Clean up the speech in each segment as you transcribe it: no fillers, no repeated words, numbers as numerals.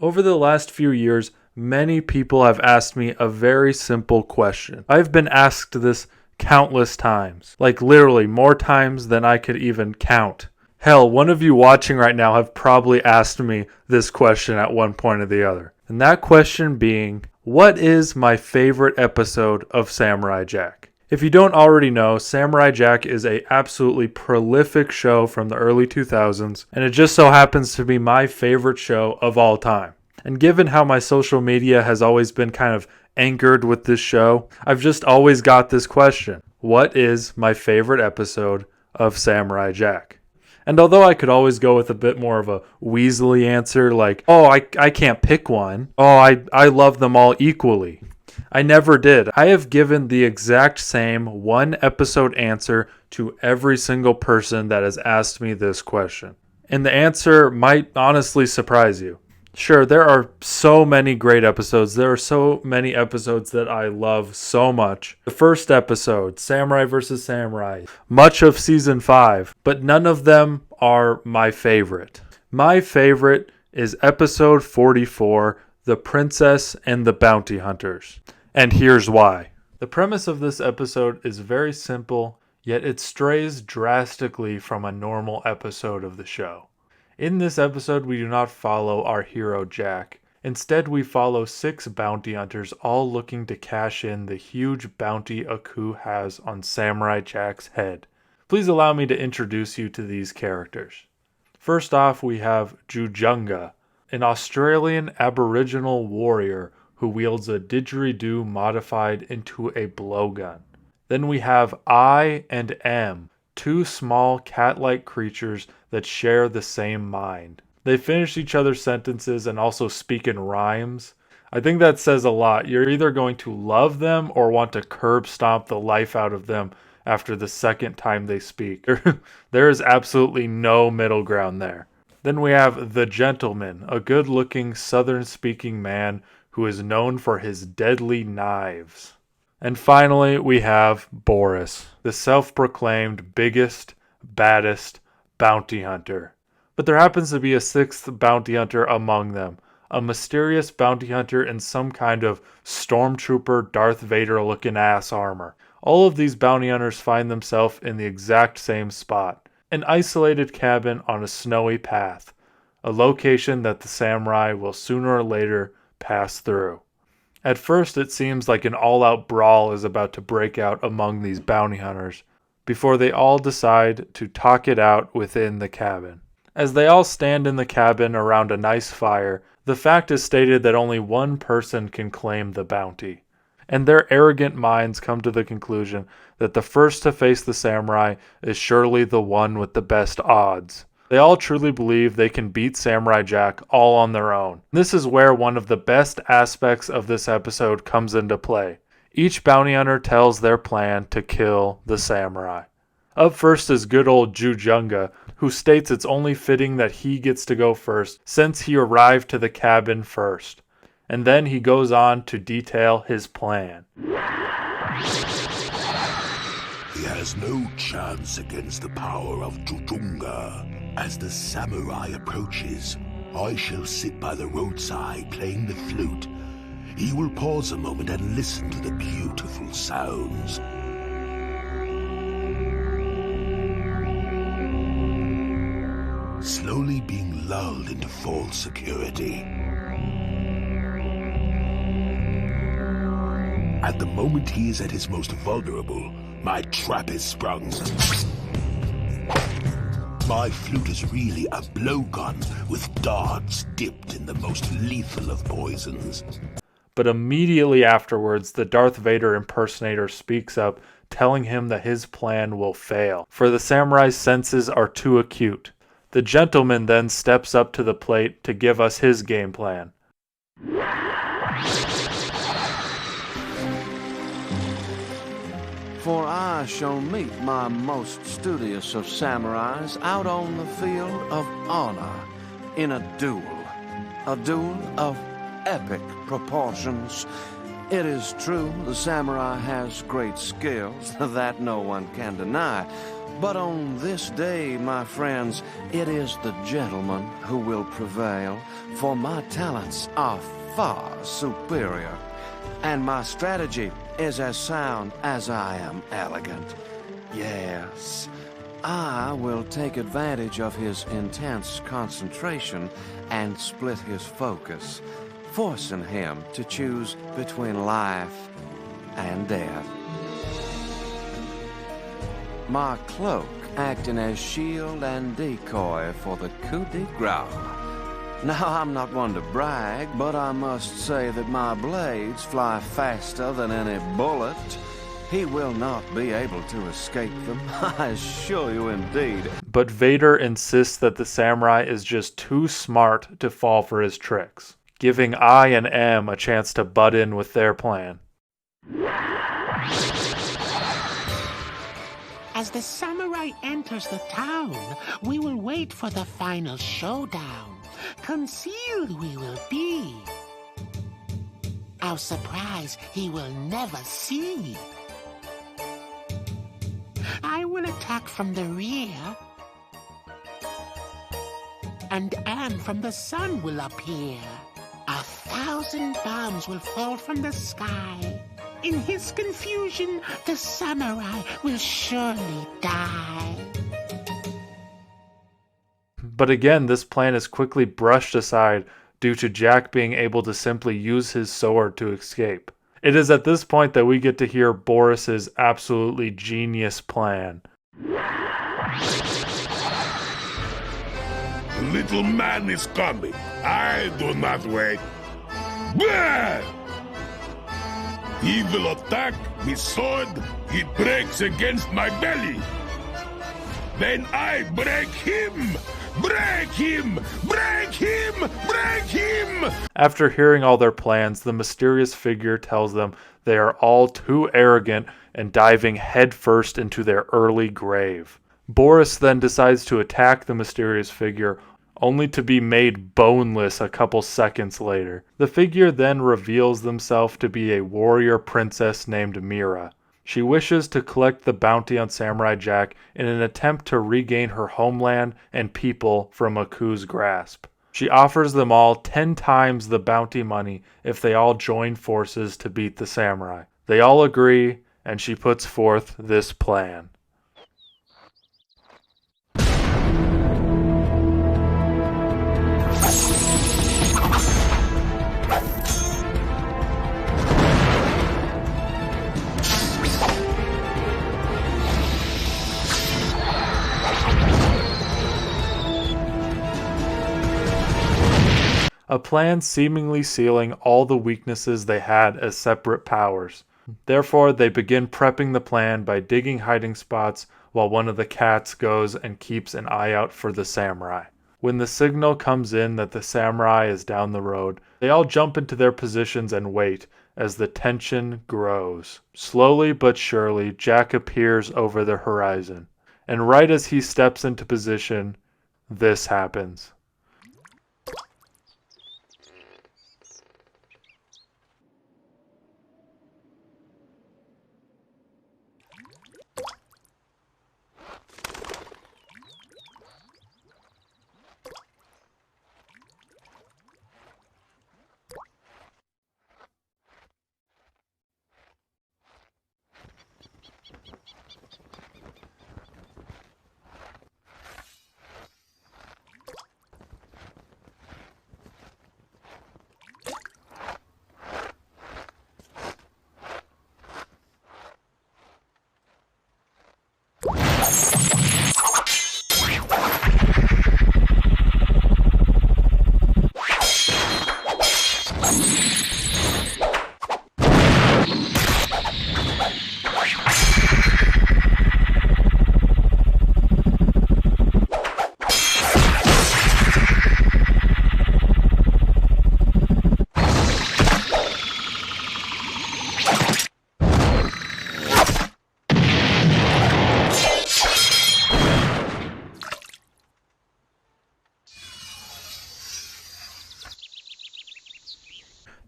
Over the last few years, many people have asked me a very simple question. I've been asked this countless times, like literally more times than I could even count. Hell, one of you watching right now have probably asked me this question at one point or the other. And that question being, what is my favorite episode of Samurai Jack? If you don't already know, Samurai Jack is a absolutely prolific show from the early 2000s, and it just so happens to be my favorite show of all time. And given how my social media has always been kind of anchored with this show, I've just always got this question. What is my favorite episode of Samurai Jack? And although I could always go with a bit more of a Weasley answer, like, oh, I can't pick one. Oh, I love them all equally. I never did. I have given the exact same one episode answer to every single person that has asked me this question. And the answer might honestly surprise you. Sure, there are so many great episodes. There are so many episodes that I love so much. The first episode, Samurai vs. Samurai, much of season 5, but none of them are my favorite. My favorite is episode 44, The Princess and the Bounty Hunters. And here's why. The premise of this episode is very simple, yet it strays drastically from a normal episode of the show. In this episode, we do not follow our hero Jack. Instead, we follow 6 bounty hunters all looking to cash in the huge bounty Aku has on Samurai Jack's head. Please allow me to introduce you to these characters. First off, we have Jujunga, an Australian Aboriginal warrior who wields a didgeridoo modified into a blowgun. Then we have I and M, 2 small cat-like creatures that share the same mind. They finish each other's sentences and also speak in rhymes. I think that says a lot. You're either going to love them or want to curb stomp the life out of them after the second time they speak. There is absolutely no middle ground there. Then we have the Gentleman, a good-looking Southern-speaking man who is known for his deadly knives. And finally, we have Boris, the self-proclaimed biggest, baddest bounty hunter. But there happens to be a 6th bounty hunter among them, a mysterious bounty hunter in some kind of stormtrooper Darth Vader-looking ass armor. All of these bounty hunters find themselves in the exact same spot, an isolated cabin on a snowy path, a location that the samurai will sooner or later pass through. At first, it seems like an all-out brawl is about to break out among these bounty hunters, before they all decide to talk it out within the cabin. As they all stand in the cabin around a nice fire, the fact is stated that only one person can claim the bounty. And their arrogant minds come to the conclusion that the first to face the samurai is surely the one with the best odds. They all truly believe they can beat Samurai Jack all on their own. This is where one of the best aspects of this episode comes into play. Each bounty hunter tells their plan to kill the samurai. Up first is good old Jujunga, who states it's only fitting that he gets to go first since he arrived to the cabin first. And then he goes on to detail his plan. He has no chance against the power of Jujunga. As the samurai approaches, I shall sit by the roadside playing the flute. He will pause a moment and listen to the beautiful sounds. Slowly being lulled into false security. At the moment he is at his most vulnerable, my trap is sprung. My flute is really a blowgun with darts dipped in the most lethal of poisons. But immediately afterwards, the Darth Vader impersonator speaks up, telling him that his plan will fail, for the samurai's senses are too acute. The gentleman then steps up to the plate to give us his game plan. For I shall meet my most studious of samurais out on the field of honor in a duel of epic proportions. It is true the samurai has great skills, that no one can deny, But on this day, my friends, it is the gentleman who will prevail, for my talents are far superior, and my strategy is as sound as I am elegant. Yes, I will take advantage of his intense concentration and split his focus, forcing him to choose between life and death. My cloak acting as shield and decoy for the coup de grace. Now, I'm not one to brag, but I must say that my blades fly faster than any bullet. He will not be able to escape them, I assure you indeed. But Vader insists that the samurai is just too smart to fall for his tricks, giving I and M a chance to butt in with their plan. As the samurai enters the town, we will wait for the final showdown. Concealed we will be. Our surprise he will never see. I will attack from the rear, and Anne from the sun will appear. 1,000 bombs will fall from the sky. In his confusion, the samurai will surely die. But again, this plan is quickly brushed aside due to Jack being able to simply use his sword to escape. It is at this point that we get to hear Boris's absolutely genius plan. The little man is coming. I do not wait. Bah! He will attack with sword. He breaks against my belly. Then I break him. Break him! Break him! Break him! After hearing all their plans, the mysterious figure tells them they are all too arrogant and diving headfirst into their early grave. Boris then decides to attack the mysterious figure, only to be made boneless a couple seconds later. The figure then reveals themselves to be a warrior princess named Mira. She wishes to collect the bounty on Samurai Jack in an attempt to regain her homeland and people from Aku's grasp. She offers them all 10 times the bounty money if they all join forces to beat the samurai. They all agree, and she puts forth this plan. A plan seemingly sealing all the weaknesses they had as separate powers. Therefore, they begin prepping the plan by digging hiding spots while one of the cats goes and keeps an eye out for the samurai. When the signal comes in that the samurai is down the road, they all jump into their positions and wait as the tension grows. Slowly but surely, Jack appears over the horizon. And right as he steps into position, this happens.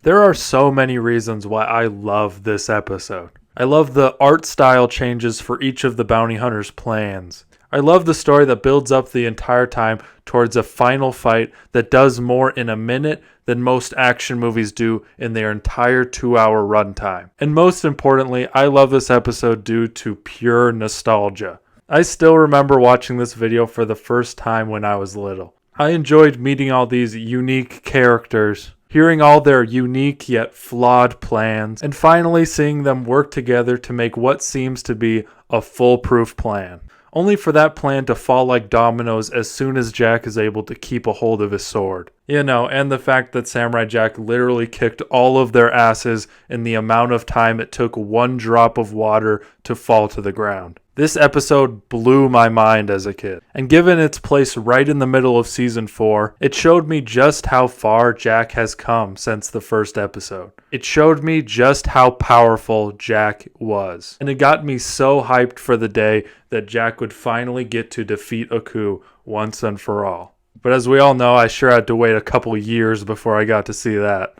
There are so many reasons why I love this episode. I love the art style changes for each of the bounty hunters' plans. I love the story that builds up the entire time towards a final fight that does more in a minute than most action movies do in their entire 2-hour runtime. And most importantly, I love this episode due to pure nostalgia. I still remember watching this video for the first time when I was little. I enjoyed meeting all these unique characters, hearing all their unique yet flawed plans, and finally seeing them work together to make what seems to be a foolproof plan. Only for that plan to fall like dominoes as soon as Jack is able to keep a hold of his sword. And the fact that Samurai Jack literally kicked all of their asses in the amount of time it took one drop of water to fall to the ground. This episode blew my mind as a kid, and given its place right in the middle of season 4, it showed me just how far Jack has come since the first episode. It showed me just how powerful Jack was, and it got me so hyped for the day that Jack would finally get to defeat Aku once and for all. But as we all know, I sure had to wait a couple years before I got to see that.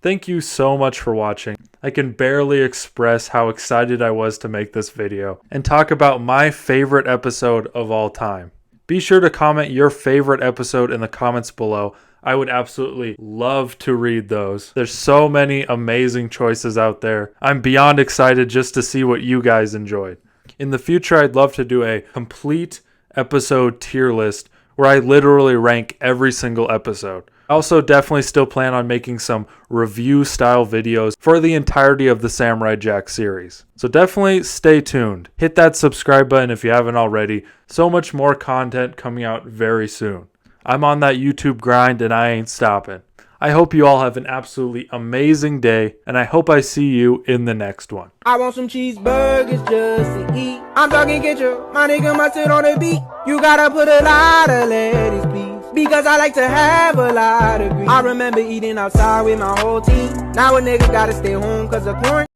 Thank you so much for watching. I can barely express how excited I was to make this video and talk about my favorite episode of all time. Be sure to comment your favorite episode in the comments below. I would absolutely love to read those. There's so many amazing choices out there. I'm beyond excited just to see what you guys enjoyed. In the future, I'd love to do a complete episode tier list where I literally rank every single episode. I also definitely still plan on making some review style videos for the entirety of the Samurai Jack series. So definitely stay tuned. Hit that subscribe button if you haven't already. So much more content coming out very soon. I'm on that YouTube grind and I ain't stopping. I hope you all have an absolutely amazing day, and I hope I see you in the next one. I want some cheeseburgers just to eat. I'm talking ketchup, my nigga mustard on the beat. You gotta put a lot of lettuce, please, because I like to have a lot of grease. I remember eating outside with my whole team. Now a nigga gotta stay home cause of quarantine.